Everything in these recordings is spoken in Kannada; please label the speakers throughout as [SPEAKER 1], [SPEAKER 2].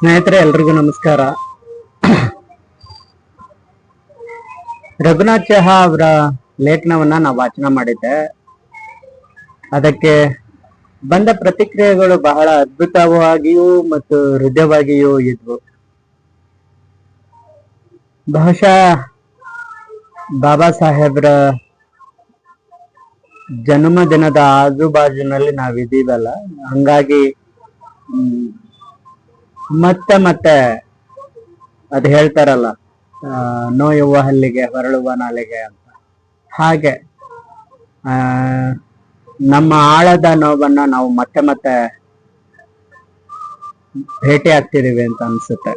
[SPEAKER 1] ಸ್ನೇಹಿತರೆ, ಎಲ್ರಿಗೂ ನಮಸ್ಕಾರ. ರಘುನಾಥ್ ಚಹಾ ಅವರ ಲೇಖನವನ್ನ ನಾವು ವಾಚನ ಮಾಡಿದ್ದೆ. ಅದಕ್ಕೆ ಬಂದ ಪ್ರತಿಕ್ರಿಯೆಗಳು ಬಹಳ ಅದ್ಭುತವಾಗಿಯೂ ಮತ್ತು ಹೃದಯವಾಗಿಯೂ ಇದ್ವು. ಬಹುಶಃ ಬಾಬಾ ಸಾಹೇಬ್ರ ಜನ್ಮದಿನದ ಆಜುಬಾಜಿನಲ್ಲಿ ನಾವಿದ್ದೀವಲ್ಲ, ಹಂಗಾಗಿ ಮತ್ತೆ ಮತ್ತೆ ಅದು ಹೇಳ್ತಾರಲ್ಲ, ನೋಯುವ ಹಲ್ಲಿಗೆ ಹೊರಳುವ ನಾಲಿಗೆ ಅಂತ. ಹಾಗೆ ನಮ್ಮ ಆಳದ ನೋವನ್ನ ನಾವು ಮತ್ತೆ ಮತ್ತೆ ಭೇಟಿ ಆಗ್ತಿದೀವಿ ಅಂತ ಅನ್ಸುತ್ತೆ.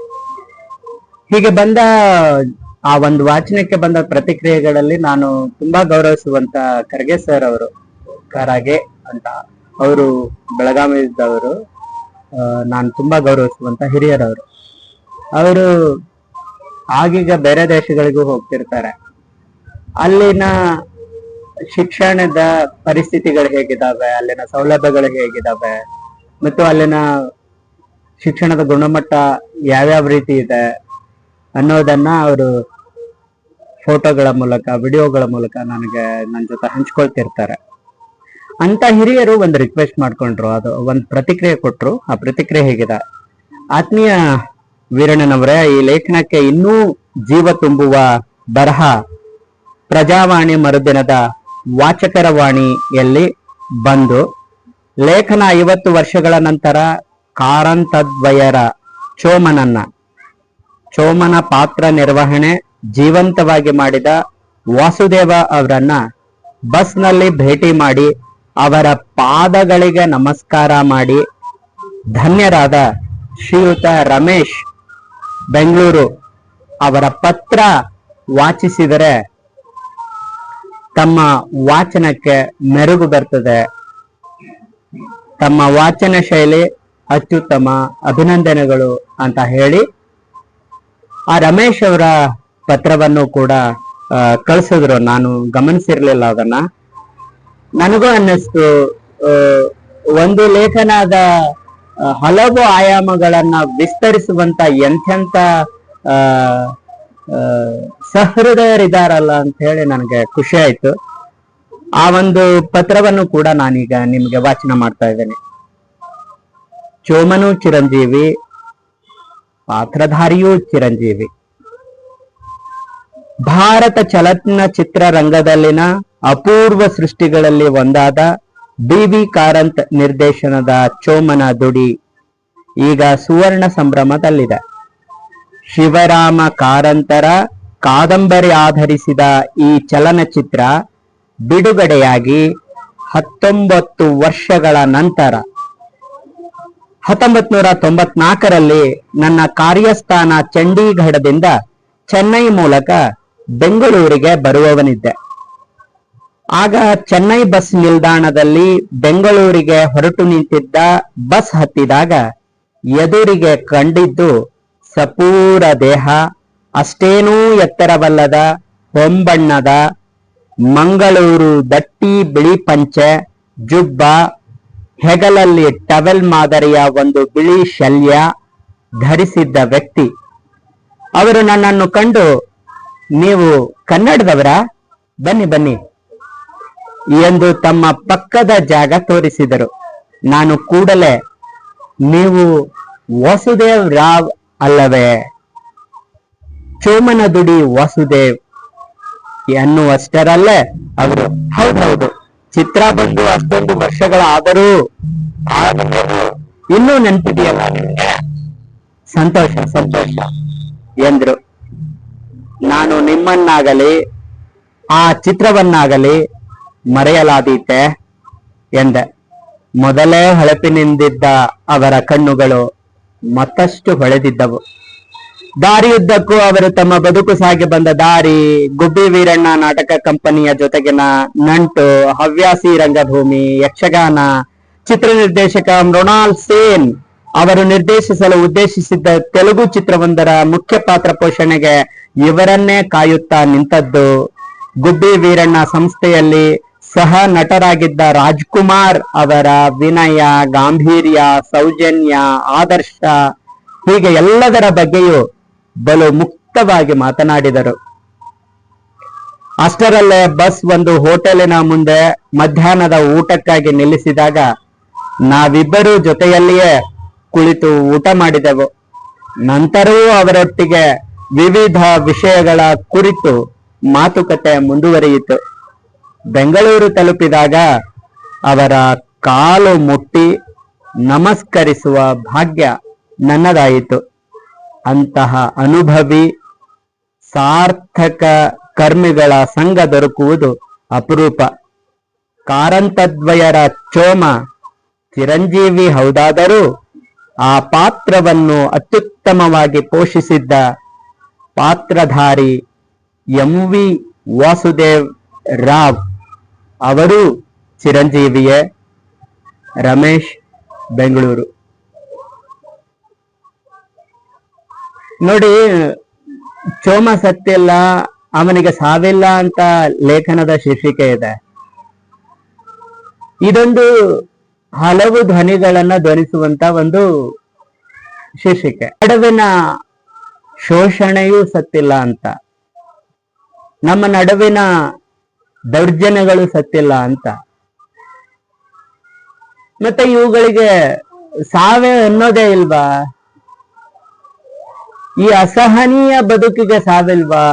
[SPEAKER 1] ಹೀಗೆ ಬಂದ ಆ ಒಂದು ವಾಚನಕ್ಕೆ ಬಂದ ಪ್ರತಿಕ್ರಿಯೆಗಳಲ್ಲಿ ನಾನು ತುಂಬಾ ಗೌರವಿಸುವಂತ ಖರ್ಗೆ ಸರ್ ಅವರು, ಖರಾಗೆ ಅಂತ, ಅವರು ಬೆಳಗಾವಿದವರು. ನಾನು ತುಂಬಾ ಗೌರವಿಸುವಂತ ಹಿರಿಯರವರು. ಅವರು ಆಗೀಗ ಬೇರೆ ದೇಶಗಳಿಗೂ ಹೋಗ್ತಿರ್ತಾರೆ. ಅಲ್ಲಿನ ಶಿಕ್ಷಣದ ಪರಿಸ್ಥಿತಿಗಳು ಹೇಗಿದಾವೆ, ಅಲ್ಲಿನ ಸೌಲಭ್ಯಗಳು ಹೇಗಿದಾವೆ, ಮತ್ತು ಅಲ್ಲಿನ ಶಿಕ್ಷಣದ ಗುಣಮಟ್ಟ ಯಾವ್ಯಾವ ರೀತಿ ಇದೆ ಅನ್ನೋದನ್ನ ಅವರು ಫೋಟೋಗಳ ಮೂಲಕ, ವಿಡಿಯೋಗಳ ಮೂಲಕ ನನ್ನ ಜೊತೆ ಹಂಚ್ಕೊಳ್ತಿರ್ತಾರೆ. ಅಂತ ಹಿರಿಯರು ಒಂದು ರಿಕ್ವೆಸ್ಟ್ ಮಾಡ್ಕೊಂಡ್ರು, ಅದು ಒಂದು ಪ್ರತಿಕ್ರಿಯೆ ಕೊಟ್ರು. ಆ ಪ್ರತಿಕ್ರಿಯೆ ಹೇಗಿದೆ: ಆತ್ಮೀಯ ವೀರಣ್ಣನವರೇ, ಈ ಲೇಖನಕ್ಕೆ ಇನ್ನೂ ಜೀವ ತುಂಬುವ ಬರಹ ಪ್ರಜಾವಾಣಿ ಮರುದಿನದ ವಾಚಕರ ವಾಣಿಯಲ್ಲಿ ಬಂದು ಲೇಖನ 50 ವರ್ಷಗಳ ನಂತರ ಕಾರಂತದ್ವಯರ ಚೋಮನ ಪಾತ್ರ ನಿರ್ವಹಣೆ ಜೀವಂತವಾಗಿ ಮಾಡಿದ ವಾಸುದೇವ ಅವರನ್ನ ಬಸ್ನಲ್ಲಿ ಭೇಟಿ ಮಾಡಿ ಅವರ ಪಾದಗಳಿಗೆ ನಮಸ್ಕಾರ ಮಾಡಿ ಧನ್ಯರಾದ ಶ್ರೀಯುತ ರಮೇಶ್ ಬೆಂಗಳೂರು ಅವರ ಪತ್ರ ವಾಚಿಸಿದರೆ ತಮ್ಮ ವಾಚನಕ್ಕೆ ಮೆರುಗು ಬರ್ತದೆ. ತಮ್ಮ ವಾಚನ ಶೈಲಿ ಅತ್ಯುತ್ತಮ, ಅಭಿನಂದನೆಗಳು ಅಂತ ಹೇಳಿ ಆ ರಮೇಶ್ ಅವರ ಪತ್ರವನ್ನು ಕೂಡ ಕಳಿಸಿದ್ರು. ನಾನು ಗಮನಿಸಿರ್ಲಿಲ್ಲ ಅದನ್ನ. ನನಗೂ ಅನ್ನಿಸ್ತು, ಒಂದು ಲೇಖನದ ಹಲವು ಆಯಾಮಗಳನ್ನ ವಿಸ್ತರಿಸುವಂತ ಎಂಥೆಂಥ ಸಹೃದಯರಿದಾರಲ್ಲ ಅಂತ ಹೇಳಿ ನನಗೆ ಖುಷಿ ಆಯ್ತು. ಆ ಒಂದು ಪತ್ರವನ್ನು ಕೂಡ ನಾನೀಗ ನಿಮ್ಗೆ ವಾಚನ ಮಾಡ್ತಾ ಇದ್ದೇನೆ. ಚೋಮನು ಚಿರಂಜೀವಿ, ಪಾತ್ರಧಾರಿಯೂ ಚಿರಂಜೀವಿ. ಭಾರತ ಚಲನಚಿತ್ರ ರಂಗದಲ್ಲಿನ ಅಪೂರ್ವ ಸೃಷ್ಟಿಗಳಲ್ಲಿ ಒಂದಾದ ಬಿ ಕಾರಂತ್ ನಿರ್ದೇಶನದ ಚೋಮನ ದುಡಿ ಈಗ ಸುವರ್ಣ ಸಂಭ್ರಮದಲ್ಲಿದೆ. ಶಿವರಾಮ ಕಾರಂತರ ಕಾದಂಬರಿ ಆಧರಿಸಿದ ಈ ಚಲನಚಿತ್ರ ಬಿಡುಗಡೆಯಾಗಿ 19 ವರ್ಷಗಳ ನಂತರ 1994ರಲ್ಲಿ ನನ್ನ ಕಾರ್ಯಸ್ಥಾನ ಚಂಡೀಗಢದಿಂದ ಚೆನ್ನೈ ಮೂಲಕ ಬೆಂಗಳೂರಿಗೆ ಬರುವವನಿದ್ದೆ. ಆಗ ಚೆನ್ನೈ ಬಸ್ ನಿಲ್ದಾಣದಲ್ಲಿ ಬೆಂಗಳೂರಿಗೆ ಹೊರಟು ನಿಂತಿದ್ದ ಬಸ್ ಹತ್ತಿದಾಗ ಎದುರಿಗೆ ಕಂಡಿದ್ದು ಸಪೂರ ದೇಹ, ಅಷ್ಟೇನೂ ಎತ್ತರವಲ್ಲದ ಹೊಂಬಣ್ಣದ ಮಂಗಳೂರು ದಟ್ಟಿ ಬಿಳಿ ಪಂಚೆ, ಜುಬ್ಬ, ಹೆಗಲಲ್ಲಿ ಟವೆಲ್ ಮಾದರಿಯ ಒಂದು ಬಿಳಿ ಶಲ್ಯ ಧರಿಸಿದ್ದ ವ್ಯಕ್ತಿ. ಅವರು ನನ್ನನ್ನು ಕಂಡು, ನೀವು ಕನ್ನಡದವರಾ? ಬನ್ನಿ ಬನ್ನಿ ಎಂದು ತಮ್ಮ ಪಕ್ಕದ ಜಾಗ ತೋರಿಸಿದರು. ನಾನು ಕೂಡಲೇ, ನೀವು ವಾಸುದೇವ್ ರಾವ್ ಅಲ್ಲವೇ? ಚೋಮನ ದುಡಿ ವಾಸುದೇವ್ ಎನ್ನುವಷ್ಟರಲ್ಲೇ ಅವರು, ಹೌದೌದು, ಚಿತ್ರ ಬಂದು ಅಷ್ಟೊಂದು ವರ್ಷಗಳಾದರೂ ಇನ್ನೂ ನೆನಪಿದೆಯಲ್ಲ ನಿಮ್ಗೆ? ಸಂತೋಷ ಸಂತೋಷ ಎಂದ್ರು. ನಾನು ನಿಮ್ಮನ್ನಾಗಲಿ ಆ ಚಿತ್ರವನ್ನಾಗಲಿ ಮರೆಯಲಾದೀತೆ ಎಂದೆ. ಮೊದಲೇ ಹೊಳಪಿನಿಂದಿದ್ದ ಅವರ ಕಣ್ಣುಗಳು ಮತ್ತಷ್ಟು ಹೊಳೆದಿದ್ದವು. ದಾರಿಯುದ್ದಕ್ಕೂ ಅವರು ತಮ್ಮ ಬದುಕು ಸಾಗಿ ಬಂದ ದಾರಿ, ಗುಬ್ಬಿ ವೀರಣ್ಣ ನಾಟಕ ಕಂಪನಿಯ ಜೊತೆಗಿನ ನಂಟು, ಹವ್ಯಾಸಿ ರಂಗಭೂಮಿ, ಯಕ್ಷಗಾನ, ಚಿತ್ರ ನಿರ್ದೇಶಕ ಮೃಣಾಲ್ ಸೇನ್ ಅವರು ನಿರ್ದೇಶಿಸಲು ಉದ್ದೇಶಿಸಿದ್ದ ತೆಲುಗು ಚಿತ್ರವೊಂದರ ಮುಖ್ಯ ಪಾತ್ರ ಪೋಷಣೆಗೆ ಇವರನ್ನೇ ಕಾಯುತ್ತಾ ನಿಂತದ್ದು, ಗುಬ್ಬಿ ವೀರಣ್ಣ ಸಂಸ್ಥೆಯಲ್ಲಿ ಸಹ ನಟರಾಗಿದ್ದ ರಾಜ್ಕುಮಾರ್ ಅವರ ವಿನಯ, ಗಾಂಭೀರ್ಯ, ಸೌಜನ್ಯ, ಆದರ್ಶ ಹೀಗೆ ಎಲ್ಲದರ ಬಗ್ಗೆಯೂ ಬಲು ಮುಕ್ತವಾಗಿ ಮಾತನಾಡಿದರು. ಅಷ್ಟರಲ್ಲೇ ಬಸ್ ಒಂದು ಹೋಟೆಲಿನ ಮುಂದೆ ಮಧ್ಯಾಹ್ನದ ಊಟಕ್ಕಾಗಿ ನಿಲ್ಲಿಸಿದಾಗ ನಾವಿಬ್ಬರೂ ಜೊತೆಯಲ್ಲಿಯೇ ಕುಳಿತು ಊಟ ಮಾಡಿದೆವು. ನಂತರವೂ ಅವರೊಟ್ಟಿಗೆ ವಿವಿಧ ವಿಷಯಗಳ ಕುರಿತು ಮಾತುಕತೆ ಮುಂದುವರಿಯಿತು. ಬೆಂಗಳೂರು ತಲುಪಿದಾಗ ಅವರ ಕಾಲು ಮುಟ್ಟಿ ನಮಸ್ಕರಿಸುವ ಭಾಗ್ಯ ನನ್ನದಾಯಿತು. ಅಂತಹ ಅನುಭವಿ ಸಾರ್ಥಕ ಕರ್ಮಿಗಳ ಸಂಘ ದೊರಕುವುದು ಅಪರೂಪ. ಕಾರಂತದ್ವಯರ ಚೋಮ ಚಿರಂಜೀವಿ ಹೌದಾದರೂ ಆ ಪಾತ್ರವನ್ನು ಅತ್ಯುತ್ತಮವಾಗಿ ಪೋಷಿಸಿದ್ದ ಪಾತ್ರಧಾರಿ ಎಂ.ವಿ. ವಾಸುದೇವ್ ರಾವ್ ಅವರು ಚಿರಂಜೀವಿಯೇ. ರಮೇಶ್, ಬೆಂಗಳೂರು. ನೋಡಿ, ಚೋಮ ಸತ್ತಿಲ್ಲ, ಅವನಿಗೆ ಸಾವಿಲ್ಲ ಅಂತ ಲೇಖನದ ಶೀರ್ಷಿಕೆ ಇದೆ. ಇದೊಂದು ಹಲವು ಧ್ವನಿಗಳನ್ನ ಧ್ವನಿಸುವಂತ ಒಂದು ಶೀರ್ಷಿಕೆ. ನಡುವಿನ ಶೋಷಣೆಯೂ ಸತ್ತಿಲ್ಲ ಅಂತ, ನಮ್ಮ ನಡುವಿನ ದೌರ್ಜನ್ಯಗಳು ಸತ್ತಿಲ್ಲ ಅಂತ, ಮತ್ತೆ ಇವುಗಳಿಗೆ ಸಾವೇ ಅನ್ನೋದೇ ಇಲ್ವಾ? ಈ ಅಸಹನೀಯ ಬದುಕಿಗೆ ಸಾವಿಲ್ವಾ?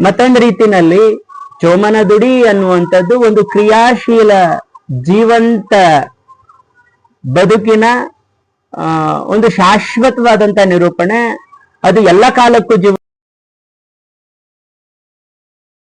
[SPEAKER 1] ಮತ್ತೊಂದು ರೀತಿನಲ್ಲಿ ಚೋಮನ ದುಡಿ ಅನ್ನುವಂಥದ್ದು ಒಂದು ಕ್ರಿಯಾಶೀಲ ಜೀವಂತ ಬದುಕಿನ ಒಂದು ಶಾಶ್ವತವಾದಂತ ನಿರೂಪಣೆ. ಅದು ಎಲ್ಲ ಕಾಲಕ್ಕೂ